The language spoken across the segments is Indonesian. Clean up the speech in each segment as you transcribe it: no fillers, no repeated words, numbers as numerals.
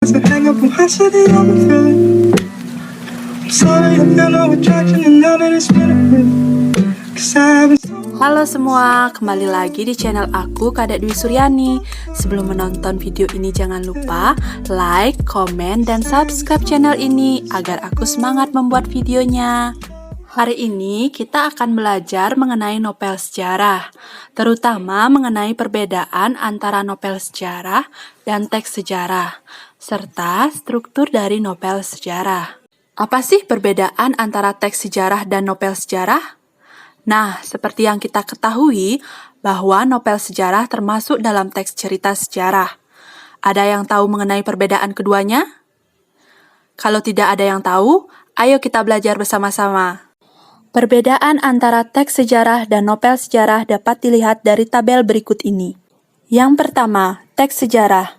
So hang up and hush it, I'm feeling. I'm sorry, I feel no attraction and now that it's been a bit. 'Cause I haven't. Halo semua, kembali lagi di channel aku, Kadek Dwi Suryani. Sebelum menonton video ini jangan lupa like, komen, dan subscribe channel ini agar aku semangat membuat videonya. Hari ini kita akan belajar mengenai novel sejarah, terutama mengenai perbedaan antara novel sejarah dan teks sejarah, serta struktur dari novel sejarah. Apa sih perbedaan antara teks sejarah dan novel sejarah? Nah, seperti yang kita ketahui bahwa novel sejarah termasuk dalam teks cerita sejarah. Ada yang tahu mengenai perbedaan keduanya? Kalau tidak ada yang tahu, ayo kita belajar bersama-sama. Perbedaan antara teks sejarah dan novel sejarah dapat dilihat dari tabel berikut ini. Yang pertama, teks sejarah.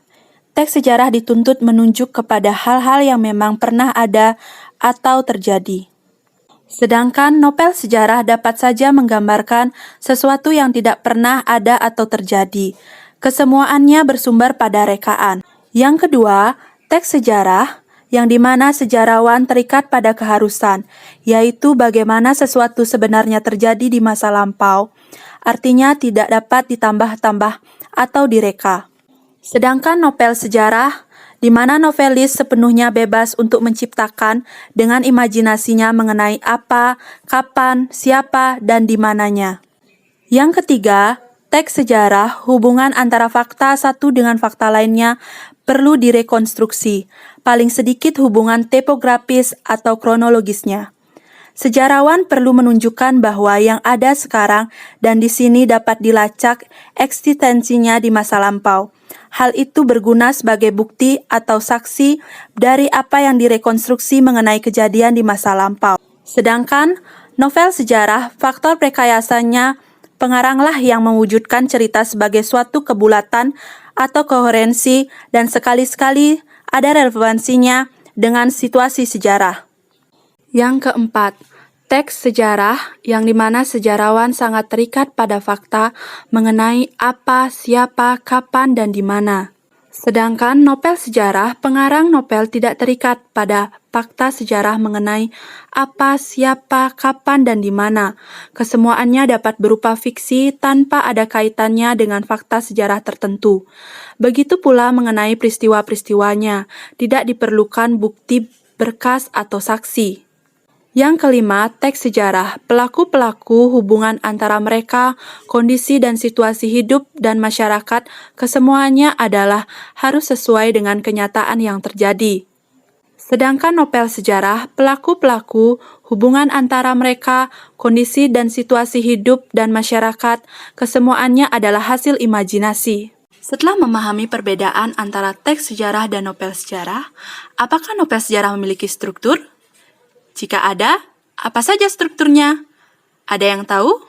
Teks sejarah dituntut menunjuk kepada hal-hal yang memang pernah ada atau terjadi. Sedangkan novel sejarah dapat saja menggambarkan sesuatu yang tidak pernah ada atau terjadi. Kesemuaannya bersumber pada rekaan. Yang kedua, teks sejarah, yang dimana sejarawan terikat pada keharusan, yaitu bagaimana sesuatu sebenarnya terjadi di masa lampau, artinya tidak dapat ditambah-tambah atau direka. Sedangkan novel sejarah, di mana novelis sepenuhnya bebas untuk menciptakan dengan imajinasinya mengenai apa, kapan, siapa, dan di mananya. Yang ketiga, teks sejarah, hubungan antara fakta satu dengan fakta lainnya perlu direkonstruksi, paling sedikit hubungan topografis atau kronologisnya. Sejarawan perlu menunjukkan bahwa yang ada sekarang dan di sini dapat dilacak eksistensinya di masa lampau. Hal itu berguna sebagai bukti atau saksi dari apa yang direkonstruksi mengenai kejadian di masa lampau. Sedangkan novel sejarah, faktor prekayasanya pengaranglah yang mewujudkan cerita sebagai suatu kebulatan atau koherensi dan sekali-sekali ada relevansinya dengan situasi sejarah. Yang keempat, teks sejarah yang dimana sejarawan sangat terikat pada fakta mengenai apa, siapa, kapan, dan di mana. Sedangkan novel sejarah, pengarang novel tidak terikat pada fakta sejarah mengenai apa, siapa, kapan, dan di mana. Kesemuaannya dapat berupa fiksi tanpa ada kaitannya dengan fakta sejarah tertentu. Begitu pula mengenai peristiwa-peristiwanya, tidak diperlukan bukti berkas atau saksi. Yang kelima, teks sejarah, pelaku-pelaku, hubungan antara mereka, kondisi dan situasi hidup dan masyarakat, kesemuanya adalah harus sesuai dengan kenyataan yang terjadi. Sedangkan novel sejarah, pelaku-pelaku, hubungan antara mereka, kondisi dan situasi hidup dan masyarakat, kesemuanya adalah hasil imajinasi. Setelah memahami perbedaan antara teks sejarah dan novel sejarah, apakah novel sejarah memiliki struktur? Jika ada, apa saja strukturnya? Ada yang tahu?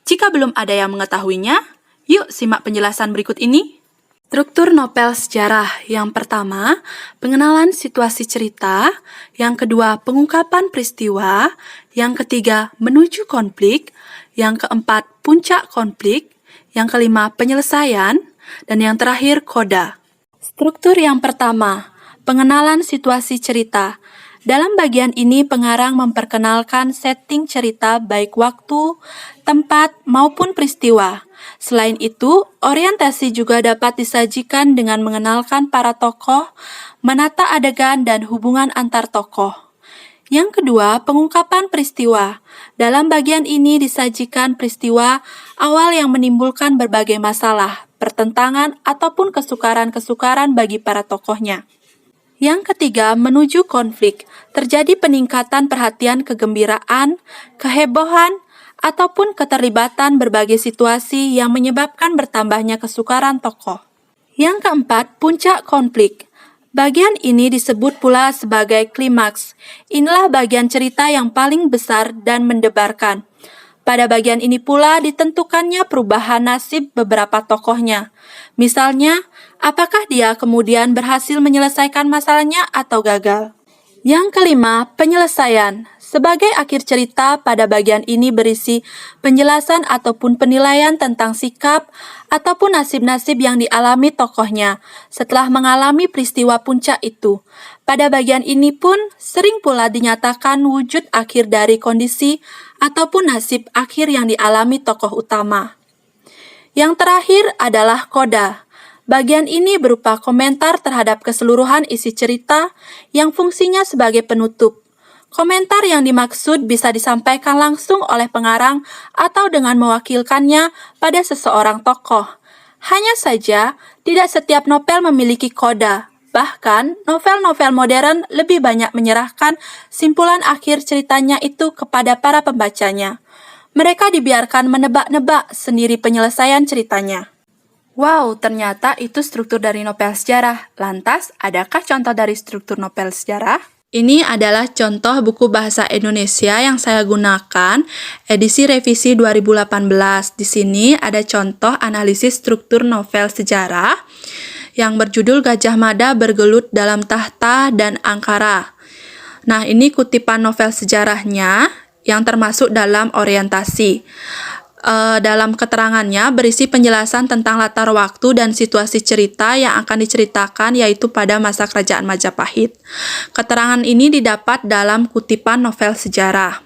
Jika belum ada yang mengetahuinya, yuk simak penjelasan berikut ini. Struktur novel sejarah. Yang pertama, pengenalan situasi cerita. Yang kedua, pengungkapan peristiwa. Yang ketiga, menuju konflik. Yang keempat, puncak konflik. Yang kelima, penyelesaian. Dan yang terakhir, koda. Struktur yang pertama, pengenalan situasi cerita. Dalam bagian ini, pengarang memperkenalkan setting cerita baik waktu, tempat, maupun peristiwa. Selain itu, orientasi juga dapat disajikan dengan mengenalkan para tokoh, menata adegan, dan hubungan antar tokoh. Yang kedua, pengungkapan peristiwa. Dalam bagian ini disajikan peristiwa awal yang menimbulkan berbagai masalah, pertentangan, ataupun kesukaran-kesukaran bagi para tokohnya. Yang ketiga, menuju konflik. Terjadi peningkatan perhatian, kegembiraan, kehebohan, ataupun keterlibatan berbagai situasi yang menyebabkan bertambahnya kesukaran tokoh. Yang keempat, puncak konflik. Bagian ini disebut pula sebagai klimaks. Inilah bagian cerita yang paling besar dan mendebarkan. Pada bagian ini pula ditentukannya perubahan nasib beberapa tokohnya. Misalnya, apakah dia kemudian berhasil menyelesaikan masalahnya atau gagal? Yang kelima, penyelesaian. Sebagai akhir cerita, pada bagian ini berisi penjelasan ataupun penilaian tentang sikap ataupun nasib-nasib yang dialami tokohnya setelah mengalami peristiwa puncak itu. Pada bagian ini pun sering pula dinyatakan wujud akhir dari kondisi ataupun nasib akhir yang dialami tokoh utama. Yang terakhir adalah koda. Bagian ini berupa komentar terhadap keseluruhan isi cerita yang fungsinya sebagai penutup. Komentar yang dimaksud bisa disampaikan langsung oleh pengarang atau dengan mewakilkannya pada seseorang tokoh. Hanya saja, tidak setiap novel memiliki koda. Bahkan, novel-novel modern lebih banyak menyerahkan simpulan akhir ceritanya itu kepada para pembacanya. Mereka dibiarkan menebak-nebak sendiri penyelesaian ceritanya. Wow, ternyata itu struktur dari novel sejarah. Lantas, adakah contoh dari struktur novel sejarah? Ini adalah contoh buku bahasa Indonesia yang saya gunakan, edisi revisi 2018. Di sini ada contoh analisis struktur novel sejarah yang berjudul Gajah Mada Bergelut Dalam Tahta dan Angkara. Nah, ini kutipan novel sejarahnya yang termasuk dalam orientasi. Dalam keterangannya berisi penjelasan tentang latar waktu dan situasi cerita yang akan diceritakan, yaitu pada masa Kerajaan Majapahit. Keterangan ini didapat dalam kutipan novel sejarah.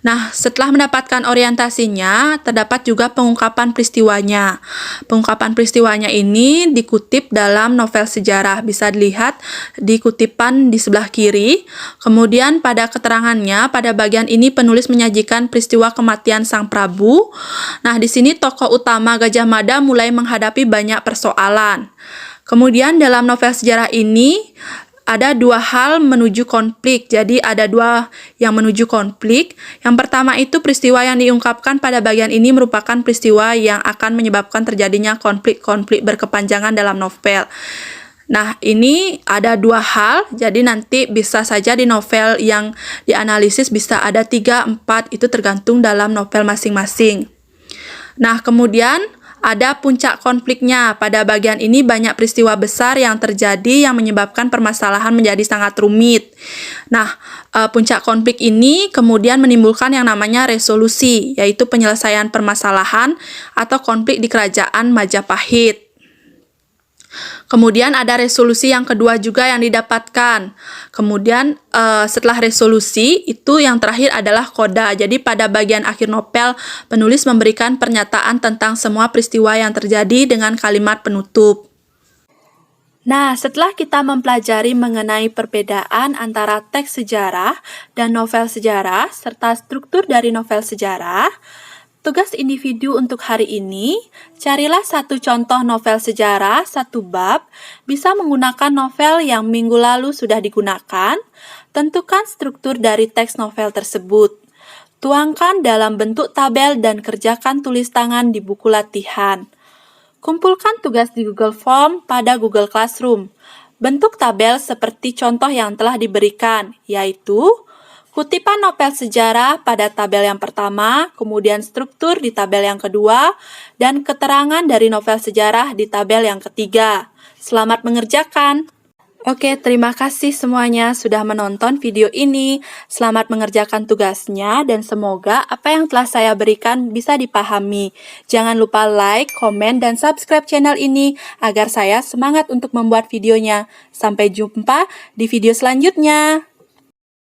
Nah, setelah mendapatkan orientasinya, terdapat juga pengungkapan peristiwanya. Pengungkapan peristiwanya ini dikutip dalam novel sejarah, bisa dilihat di kutipan di sebelah kiri. Kemudian pada keterangannya, pada bagian ini penulis menyajikan peristiwa kematian Sang Prabu. Nah, di sini tokoh utama Gajah Mada mulai menghadapi banyak persoalan. Kemudian dalam novel sejarah ini, ada dua hal menuju konflik, jadi ada dua yang menuju konflik. Yang pertama itu peristiwa yang diungkapkan pada bagian ini merupakan peristiwa yang akan menyebabkan terjadinya konflik-konflik berkepanjangan dalam novel. Nah, ini ada dua hal, jadi nanti bisa saja di novel yang dianalisis bisa ada 3, 4, itu tergantung dalam novel masing-masing. Nah, kemudian ada puncak konfliknya. Pada bagian ini banyak peristiwa besar yang terjadi yang menyebabkan permasalahan menjadi sangat rumit. Nah, puncak konflik ini kemudian menimbulkan yang namanya resolusi, yaitu penyelesaian permasalahan atau konflik di Kerajaan Majapahit. Kemudian ada resolusi yang kedua juga yang didapatkan. Kemudian setelah resolusi itu yang terakhir adalah koda. Jadi pada bagian akhir novel penulis memberikan pernyataan tentang semua peristiwa yang terjadi dengan kalimat penutup. Nah, setelah kita mempelajari mengenai perbedaan antara teks sejarah dan novel sejarah serta struktur dari novel sejarah, tugas individu untuk hari ini, carilah satu contoh novel sejarah, satu bab, bisa menggunakan novel yang minggu lalu sudah digunakan, tentukan struktur dari teks novel tersebut, tuangkan dalam bentuk tabel dan kerjakan tulis tangan di buku latihan. Kumpulkan tugas di Google Form pada Google Classroom. Bentuk tabel seperti contoh yang telah diberikan, yaitu kutipan novel sejarah pada tabel yang pertama, kemudian struktur di tabel yang kedua, dan keterangan dari novel sejarah di tabel yang ketiga. Selamat mengerjakan! Oke, terima kasih semuanya sudah menonton video ini. Selamat mengerjakan tugasnya dan semoga apa yang telah saya berikan bisa dipahami. Jangan lupa like, komen, dan subscribe channel ini agar saya semangat untuk membuat videonya. Sampai jumpa di video selanjutnya.